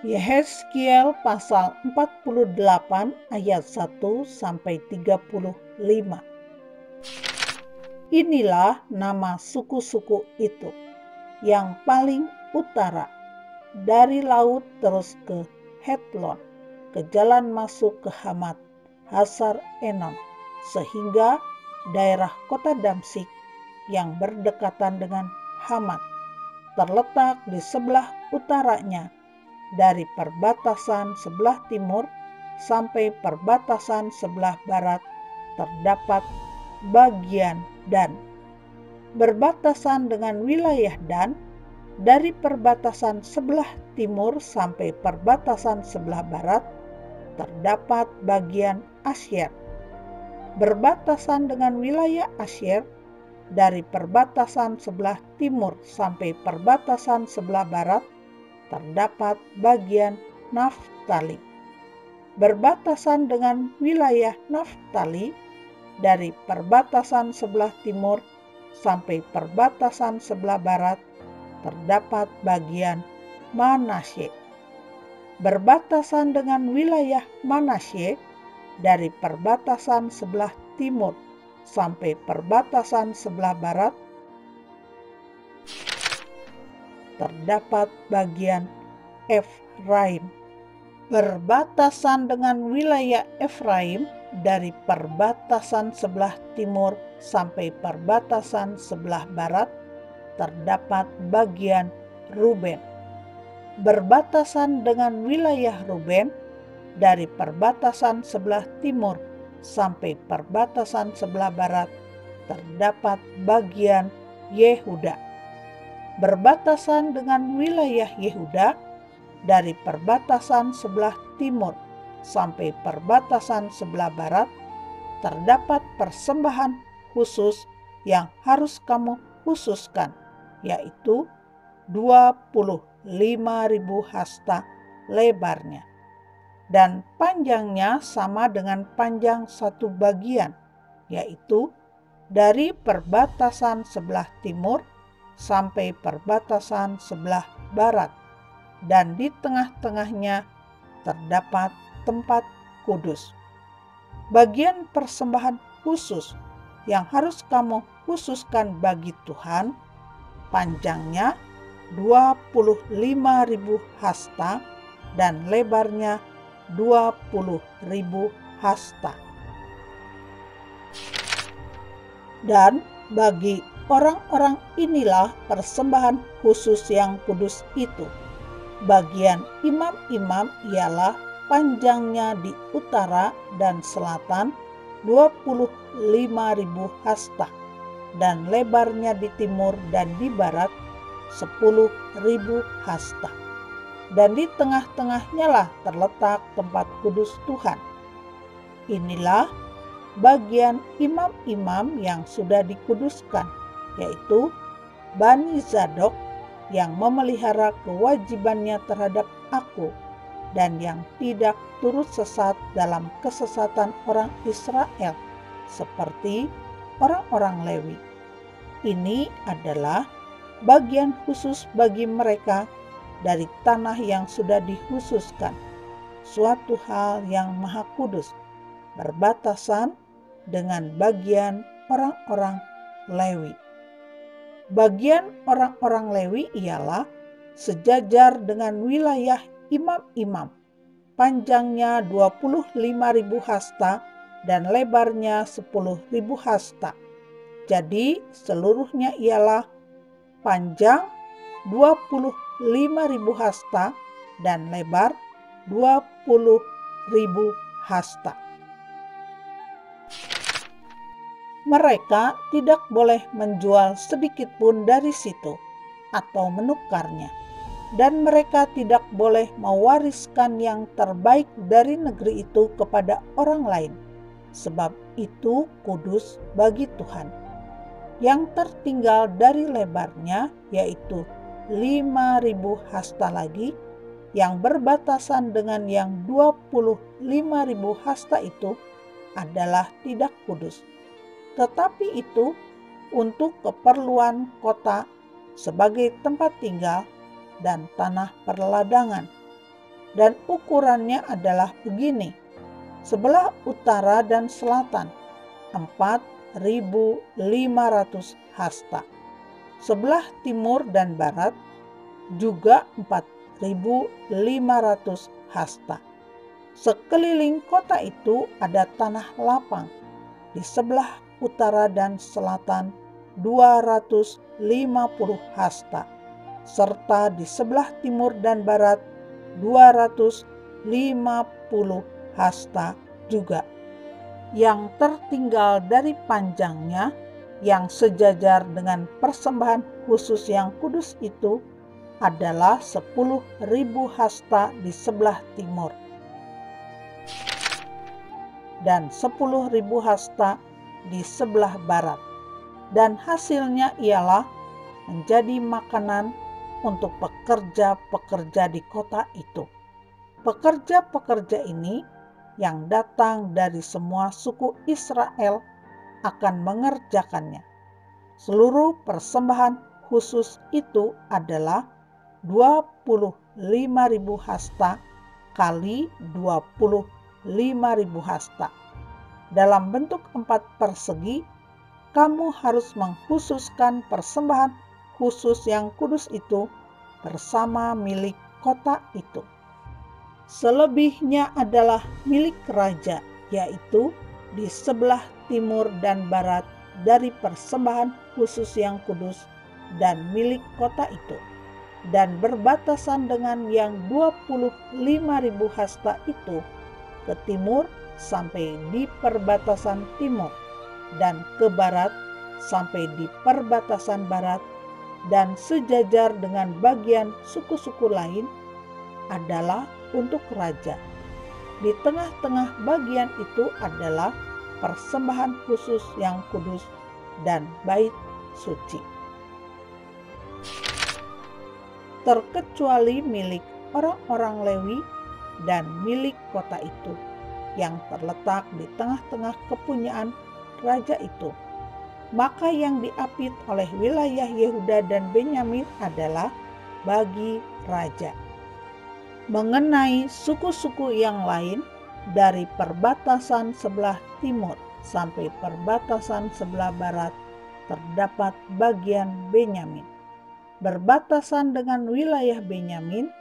Yehezkiel pasal 48 ayat 1 sampai 35. Inilah nama suku-suku itu, yang paling utara, dari laut terus ke Hetlon, ke jalan masuk ke Hamat, Hasar Enon, sehingga daerah kota Damsik yang berdekatan dengan Hamat, terletak di sebelah utaranya, dari perbatasan sebelah timur sampai perbatasan sebelah barat terdapat bagian Dan. Berbatasan dengan wilayah Dan, dari perbatasan sebelah timur sampai perbatasan sebelah barat terdapat bagian Asyer. Berbatasan dengan wilayah Asyer, dari perbatasan sebelah timur sampai perbatasan sebelah barat terdapat bagian Naftali. Berbatasan dengan wilayah Naftali, dari perbatasan sebelah timur sampai perbatasan sebelah barat terdapat bagian Manasye. Berbatasan dengan wilayah Manasye, dari perbatasan sebelah timur sampai perbatasan sebelah barat terdapat bagian Efraim. Berbatasan dengan wilayah Efraim, dari perbatasan sebelah timur sampai perbatasan sebelah barat terdapat bagian Ruben. Berbatasan dengan wilayah Ruben, dari perbatasan sebelah timur sampai perbatasan sebelah barat terdapat bagian Yehuda. Berbatasan dengan wilayah Yehuda, dari perbatasan sebelah timur sampai perbatasan sebelah barat terdapat persembahan khusus yang harus kamu khususkan, yaitu 25.000 hasta lebarnya, dan panjangnya sama dengan panjang satu bagian, yaitu dari perbatasan sebelah timur sampai perbatasan sebelah barat, dan di tengah-tengahnya terdapat tempat kudus. Bagian persembahan khusus yang harus kamu khususkan bagi Tuhan, panjangnya 25.000 hasta dan lebarnya 20.000 hasta. Dan bagi orang-orang inilah persembahan khusus yang kudus itu. Bagian imam-imam ialah panjangnya di utara dan selatan 25.000 hasta, dan lebarnya di timur dan di barat 10.000 hasta. Dan di tengah-tengahnya lah terletak tempat kudus Tuhan. Inilah bagian imam-imam yang sudah dikuduskan, yaitu Bani Zadok, yang memelihara kewajibannya terhadap aku dan yang tidak turut sesat dalam kesesatan orang Israel seperti orang-orang Lewi. Ini adalah bagian khusus bagi mereka dari tanah yang sudah dikhususkan, suatu hal yang maha kudus, berbatasan dengan bagian orang-orang Lewi. Bagian orang-orang Lewi ialah sejajar dengan wilayah imam-imam, panjangnya 25.000 hasta dan lebarnya 10.000 hasta. Jadi seluruhnya ialah panjang 25.000 hasta dan lebar 20.000 hasta. Mereka tidak boleh menjual sedikit pun dari situ atau menukarnya, dan mereka tidak boleh mewariskan yang terbaik dari negeri itu kepada orang lain, sebab itu kudus bagi Tuhan. Yang tertinggal dari lebarnya, yaitu 5.000 hasta lagi, yang berbatasan dengan yang 25.000 hasta itu adalah tidak kudus. Tetapi itu untuk keperluan kota sebagai tempat tinggal dan tanah perladangan. dan ukurannya adalah begini: sebelah utara dan selatan 4.500 hasta, sebelah timur dan barat juga 4.500 hasta. Sekeliling kota itu ada tanah lapang di sebelah utara dan selatan 250 hasta, serta di sebelah timur dan barat 250 hasta juga. Yang tertinggal dari panjangnya yang sejajar dengan persembahan khusus yang kudus itu adalah 10.000 hasta di sebelah timur dan 10.000 hasta di sebelah barat, dan hasilnya ialah menjadi makanan untuk pekerja-pekerja di kota itu. Pekerja-pekerja ini yang datang dari semua suku Israel akan mengerjakannya. Seluruh persembahan khusus itu adalah 25.000 hasta kali 25.000 hasta. Dalam bentuk 4 persegi, kamu harus mengkhususkan persembahan khusus yang kudus itu bersama milik kota itu. Selebihnya adalah milik raja, yaitu di sebelah timur dan barat dari persembahan khusus yang kudus dan milik kota itu, dan berbatasan dengan yang 25.000 hasta itu ke timur sampai di perbatasan timur, dan ke barat sampai di perbatasan barat, dan sejajar dengan bagian suku-suku lain adalah untuk raja. Di tengah-tengah bagian itu adalah persembahan khusus yang kudus dan bait suci. Terkecuali milik orang-orang Lewi dan milik kota itu yang terletak di tengah-tengah kepunyaan raja itu. Maka yang diapit oleh wilayah Yehuda dan Benyamin adalah bagi raja. Mengenai suku-suku yang lain, dari perbatasan sebelah timur sampai perbatasan sebelah barat terdapat bagian Benyamin. Berbatasan dengan wilayah Benyamin,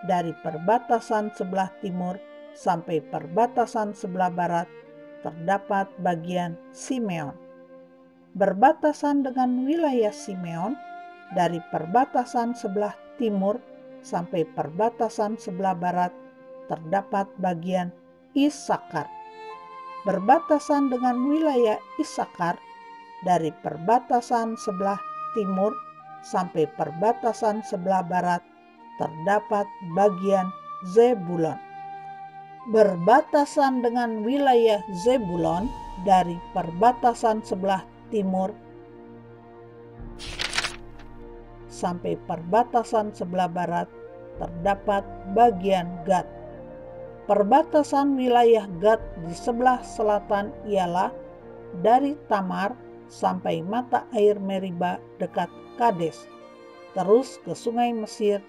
dari perbatasan sebelah timur sampai perbatasan sebelah barat terdapat bagian Simeon. Berbatasan dengan wilayah Simeon, dari perbatasan sebelah timur sampai perbatasan sebelah barat terdapat bagian Isakar. Berbatasan dengan wilayah Isakar, dari perbatasan sebelah timur sampai perbatasan sebelah barat terdapat bagian Zebulon. Berbatasan dengan wilayah Zebulon, dari perbatasan sebelah timur sampai perbatasan sebelah barat terdapat bagian Gad. Perbatasan wilayah Gad di sebelah selatan ialah dari Tamar sampai mata air Meriba dekat Kades, terus ke sungai Mesir,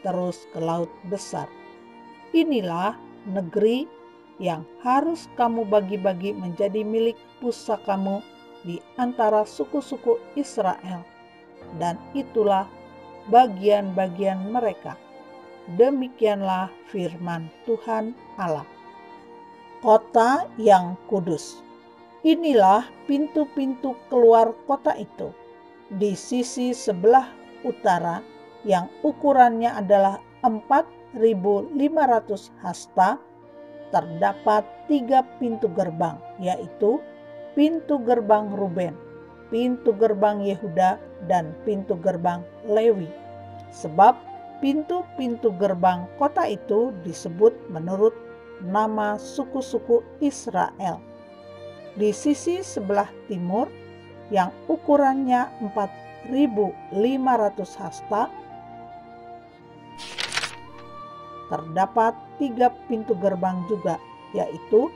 terus ke Laut Besar. Inilah negeri yang harus kamu bagi-bagi menjadi milik pusakamu di antara suku-suku Israel, dan itulah bagian-bagian mereka. Demikianlah firman Tuhan Allah. Kota yang kudus. Inilah pintu-pintu keluar kota itu. Di sisi sebelah utara yang ukurannya adalah 4.500 hasta, terdapat 3 pintu gerbang, yaitu pintu gerbang Ruben, pintu gerbang Yehuda, dan pintu gerbang Lewi. Sebab pintu-pintu gerbang kota itu disebut menurut nama suku-suku Israel. Di sisi sebelah timur yang ukurannya 4.500 hasta, terdapat 3 pintu gerbang juga, yaitu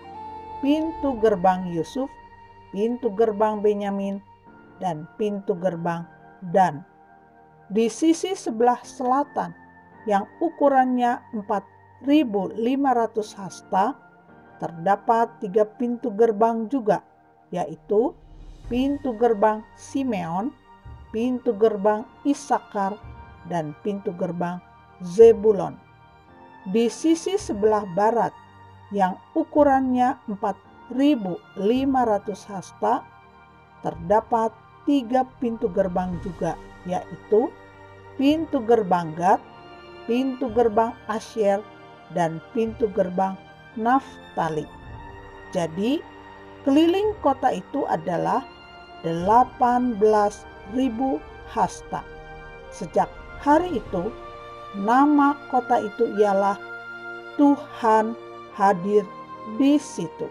pintu gerbang Yusuf, pintu gerbang Benyamin, dan pintu gerbang Dan. Di sisi sebelah selatan yang ukurannya 4.500 4.500 hasta, terdapat 3 pintu gerbang juga, yaitu pintu gerbang Simeon, pintu gerbang Isakar, dan pintu gerbang Zebulon. Di sisi sebelah barat yang ukurannya 4.500 hasta, terdapat 3 pintu gerbang juga, yaitu pintu gerbang Gad, pintu gerbang Asyer, dan pintu gerbang Naftali. Jadi, keliling kota itu adalah 18.000 hasta. Sejak hari itu, nama kota itu ialah Tuhan hadir di situ.